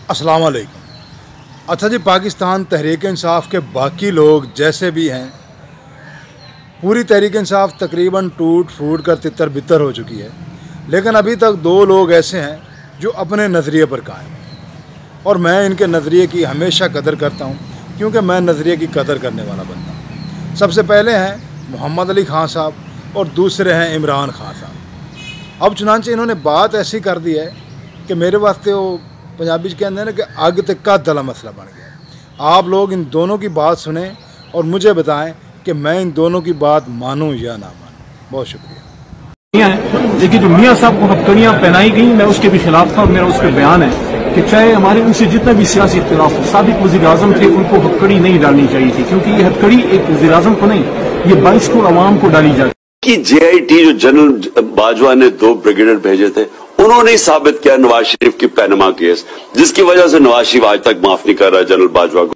अस्सलाम वालेकुम। अच्छा जी, पाकिस्तान तहरीक इंसाफ के बाकी लोग जैसे भी हैं, पूरी तहरीक इंसाफ तकरीबन टूट फूट कर तितर बितर हो चुकी है, लेकिन अभी तक दो लोग ऐसे हैं जो अपने नज़रिए पर कायम हैं और मैं इनके नज़रिए की हमेशा कदर करता हूँ, क्योंकि मैं नज़रिए की कदर करने वाला बंदा हूँ। सबसे पहले हैं मोहम्मद अली खान साहब और दूसरे हैं इमरान खान साहब। अब चुनांचे इन्होंने बात ऐसी कर दी है कि मेरे वास्ते वो पंजाबी कहते हैं ना कि अग ते कद वाला मसला बन गया। आप लोग इन दोनों की बात सुने और मुझे बताएं कि मैं इन दोनों की बात मानूं या ना मानूं। बहुत शुक्रिया। लेकिन जो मियाँ साहब को हथकड़ियाँ पहनाई गई, मैं उसके भी खिलाफ था और मेरा उस पर बयान है कि चाहे हमारे उनसे जितना भी सियासी इख्तिलाफ हो, साबिक वज़ीर-ए-आज़म थे, उनको हथकड़ी नहीं डालनी चाहिए थी, क्योंकि ये हथकड़ी एक वज़ीर-ए-आज़म को नहीं, ये 22 को अवाम को डाली जाती कि JIT जो जनरल बाजवा ने 2 ब्रिगेडियर भेजे थे, उन्होंने ही साबित किया नवाज शरीफ की पैनमा केस, जिसकी वजह से नवाज शरीफ आज तक माफ नहीं कर रहा जनरल बाजवा को।